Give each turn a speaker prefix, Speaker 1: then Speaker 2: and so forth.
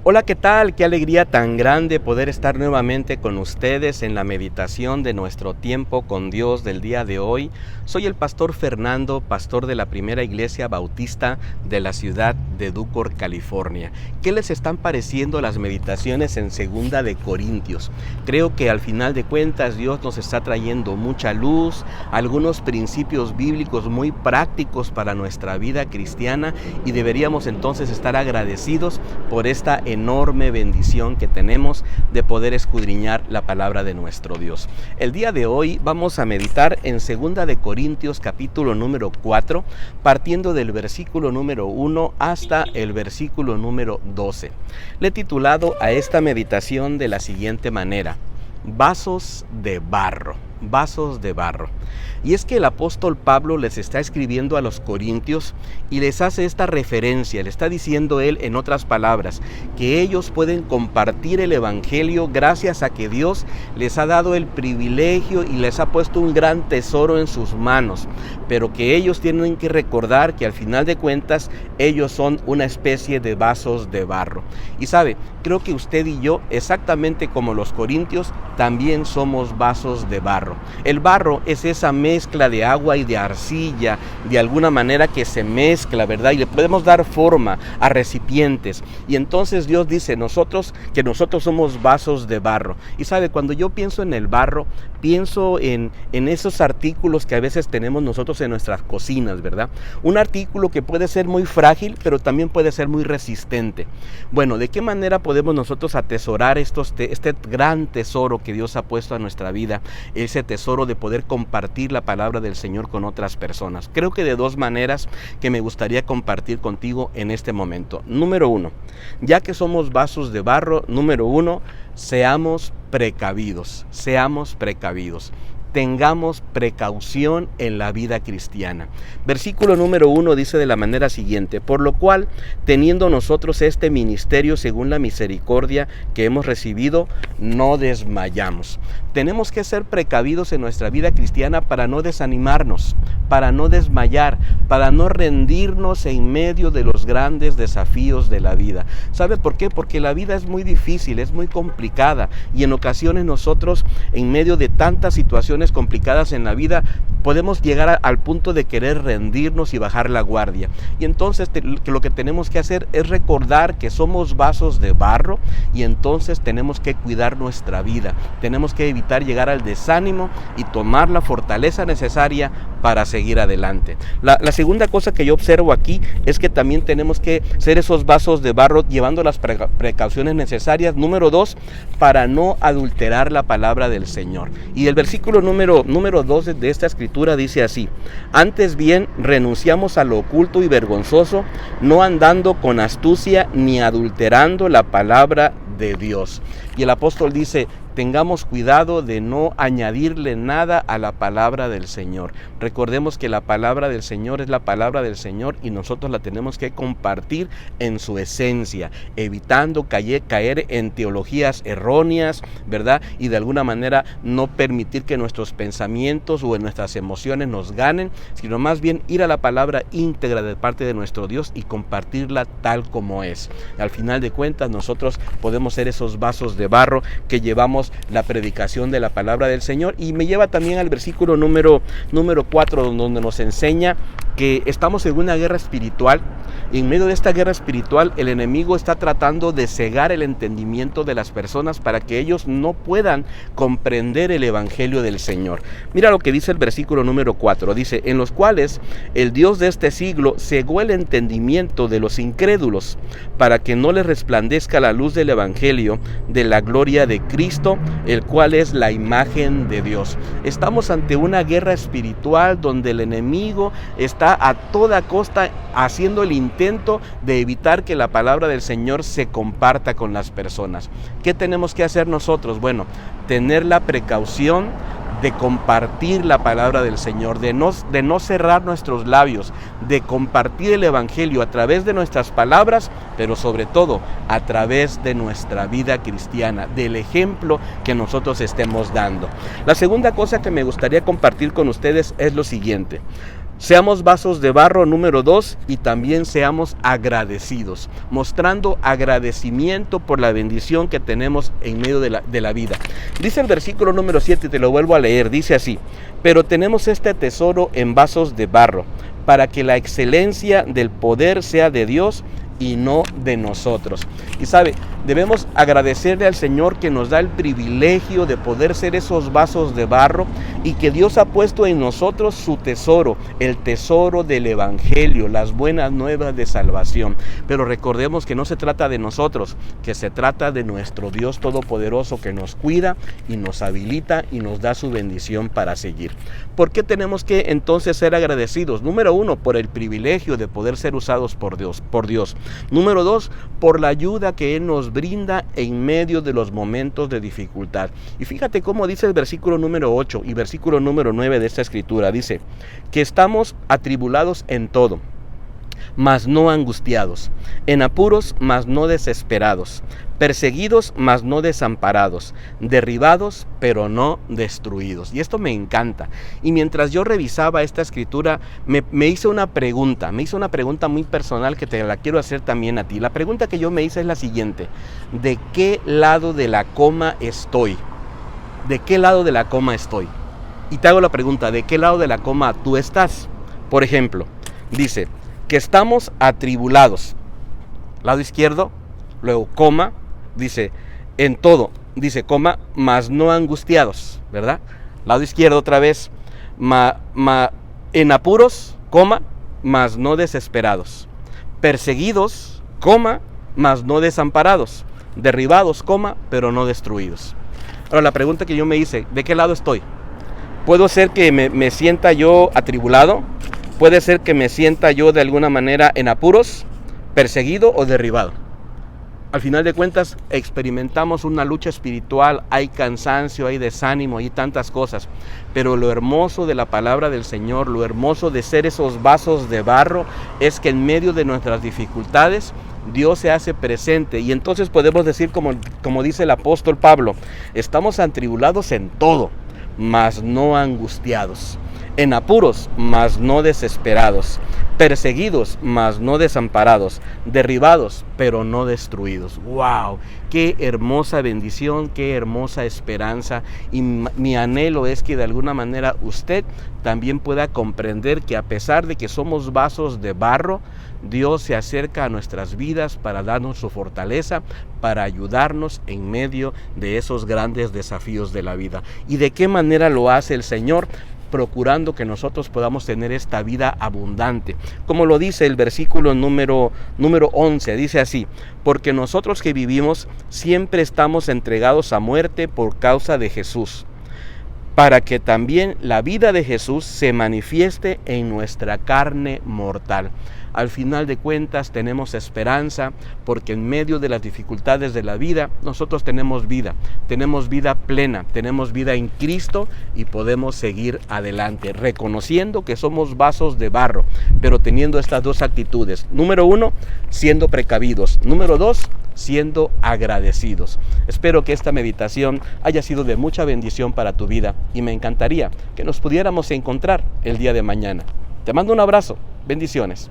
Speaker 1: Hola, ¿qué tal? Qué alegría tan grande poder estar nuevamente con ustedes en la meditación de nuestro tiempo con Dios del día de hoy. Soy el pastor Fernando, pastor de la Primera Iglesia Bautista de la ciudad de Ducor, California. ¿Qué les están pareciendo las meditaciones en Segunda de Corintios? Creo que al final de cuentas Dios nos está trayendo mucha luz, algunos principios bíblicos muy prácticos para nuestra vida cristiana, y deberíamos entonces estar agradecidos por esta enorme bendición que tenemos de poder escudriñar la palabra de nuestro Dios. El día de hoy vamos a meditar en 2 de Corintios capítulo número 4, partiendo del versículo número 1 hasta el versículo número 12. Le he titulado a esta meditación de la siguiente manera: vasos de barro. Vasos de barro. Y es que el apóstol Pablo les está escribiendo a los corintios y les hace esta referencia. Le está diciendo él, en otras palabras, que ellos pueden compartir el evangelio gracias a que Dios les ha dado el privilegio y les ha puesto un gran tesoro en sus manos, pero que ellos tienen que recordar que al final de cuentas ellos son una especie de vasos de barro. Y sabe, creo que usted y yo, exactamente como los corintios, también somos vasos de barro. El barro es esa mezcla de agua y de arcilla, de alguna manera que se mezcla, ¿verdad? Y le podemos dar forma a recipientes. Y entonces Dios dice que nosotros somos vasos de barro. Y sabe, cuando yo pienso en el barro, pienso en esos artículos que a veces tenemos nosotros en nuestras cocinas, ¿verdad? Un artículo que puede ser muy frágil, pero también puede ser muy resistente. Bueno, ¿de qué manera podemos nosotros atesorar este gran tesoro que Dios ha puesto a nuestra vida? Ese tesoro de poder compartir la palabra del Señor con otras personas. Creo que de dos maneras que me gustaría compartir contigo en este momento. Número uno, ya que somos vasos de barro, seamos precavidos. Tengamos precaución en la vida cristiana. Versículo número 1 dice de la manera siguiente: por lo cual, teniendo nosotros este ministerio según la misericordia que hemos recibido, no desmayamos. Tenemos que ser precavidos en nuestra vida cristiana para no desanimarnos, para no desmayar, para no rendirnos en medio de los grandes desafíos de la vida. ¿Sabe por qué? Porque la vida es muy difícil, es muy complicada, y en ocasiones nosotros, en medio de tantas situaciones complicadas en la vida, podemos llegar al punto de querer rendirnos y bajar la guardia. Y entonces lo que tenemos que hacer es recordar que somos vasos de barro, y entonces tenemos que cuidar nuestra vida. Tenemos que evitar llegar al desánimo y tomar la fortaleza necesaria para seguir adelante. La segunda cosa que yo observo aquí es que también tenemos que ser esos vasos de barro llevando las precauciones necesarias. Número 2, para no adulterar la palabra del Señor. Y el versículo número 2 de esta escritura dice así: antes bien renunciamos a lo oculto y vergonzoso, no andando con astucia ni adulterando la palabra de Dios. Y el apóstol dice: tengamos cuidado de no añadirle nada a la palabra del Señor. Recordemos que la palabra del Señor es la palabra del Señor, y nosotros la tenemos que compartir en su esencia, evitando caer en teologías erróneas, ¿verdad? Y de alguna manera no permitir que nuestros pensamientos o nuestras emociones nos ganen, sino más bien ir a la palabra íntegra de parte de nuestro Dios y compartirla tal como es. Al final de cuentas, nosotros podemos ser esos vasos de barro que llevamos la predicación de la palabra del Señor. Y me lleva también al versículo número 4, donde nos enseña que estamos en una guerra espiritual. En medio de esta guerra espiritual, el enemigo está tratando de cegar el entendimiento de las personas para que ellos no puedan comprender el evangelio del Señor. Mira lo que dice el versículo número 4. Dice: en los cuales el Dios de este siglo cegó el entendimiento de los incrédulos, para que no les resplandezca la luz del evangelio de la gloria de Cristo, el cual es la imagen de Dios. Estamos ante una guerra espiritual donde el enemigo está a toda costa haciendo el intento de evitar que la palabra del Señor se comparta con las personas. ¿Qué tenemos que hacer nosotros? Bueno, tener la precaución de compartir la palabra del Señor, de no cerrar nuestros labios, de compartir el evangelio a través de nuestras palabras, pero sobre todo a través de nuestra vida cristiana, del ejemplo que nosotros estemos dando. La segunda cosa que me gustaría compartir con ustedes es lo siguiente: Seamos vasos de barro, número 2, y también seamos agradecidos, mostrando agradecimiento por la bendición que tenemos en medio de la vida. Dice el versículo número 7, te lo vuelvo a leer, dice así: pero tenemos este tesoro en vasos de barro, para que la excelencia del poder sea de Dios y no de nosotros. Y sabe, debemos agradecerle al Señor que nos da el privilegio de poder ser esos vasos de barro y que Dios ha puesto en nosotros su tesoro, el tesoro del Evangelio, las buenas nuevas de salvación. Pero recordemos que no se trata de nosotros, que se trata de nuestro Dios Todopoderoso que nos cuida y nos habilita y nos da su bendición para seguir. ¿Por qué tenemos que entonces ser agradecidos? Número 1, por el privilegio de poder ser usados por Dios. Número 2, por la ayuda que Él nos brinda en medio de los momentos de dificultad. Y fíjate cómo dice el versículo número 8 y versículo número 9 de esta escritura. Dice que estamos atribulados en todo, mas no angustiados, en apuros, mas no desesperados, perseguidos, mas no desamparados, derribados, pero no destruidos. Y esto me encanta. Y mientras yo revisaba esta escritura, me hice una pregunta muy personal que te la quiero hacer también a ti. La pregunta que yo me hice es la siguiente: ¿de qué lado de la coma estoy? ¿De qué lado de la coma estoy? Y te hago la pregunta: ¿de qué lado de la coma tú estás? Por ejemplo, dice que estamos atribulados, lado izquierdo, luego coma, dice en todo, dice coma, mas no angustiados, ¿verdad? Lado izquierdo otra vez, en apuros, coma, mas no desesperados, perseguidos, coma, mas no desamparados, derribados, coma, pero no destruidos. Ahora la pregunta que yo me hice: ¿de qué lado estoy? ¿Puedo ser que me sienta yo atribulado? ¿Puede ser que me sienta yo de alguna manera en apuros, perseguido o derribado? Al final de cuentas experimentamos una lucha espiritual, hay cansancio, hay desánimo, hay tantas cosas. Pero lo hermoso de la palabra del Señor, lo hermoso de ser esos vasos de barro, es que en medio de nuestras dificultades Dios se hace presente. Y entonces podemos decir como dice el apóstol Pablo: estamos atribulados en todo, mas no angustiados, en apuros, mas no desesperados, perseguidos, mas no desamparados, derribados, pero no destruidos. ¡Wow! ¡Qué hermosa bendición, qué hermosa esperanza! Y mi anhelo es que de alguna manera usted también pueda comprender que a pesar de que somos vasos de barro, Dios se acerca a nuestras vidas para darnos su fortaleza, para ayudarnos en medio de esos grandes desafíos de la vida. ¿Y de qué manera lo hace el Señor? Procurando que nosotros podamos tener esta vida abundante. Como lo dice el versículo número 11, dice así: porque nosotros que vivimos siempre estamos entregados a muerte por causa de Jesús, para que también la vida de Jesús se manifieste en nuestra carne mortal. Al final de cuentas tenemos esperanza, porque en medio de las dificultades de la vida nosotros tenemos vida plena, tenemos vida en Cristo y podemos seguir adelante, reconociendo que somos vasos de barro, pero teniendo estas dos actitudes. Número 1, siendo precavidos. Número 2, siendo agradecidos. Espero que esta meditación haya sido de mucha bendición para tu vida y me encantaría que nos pudiéramos encontrar el día de mañana. Te mando un abrazo. Bendiciones.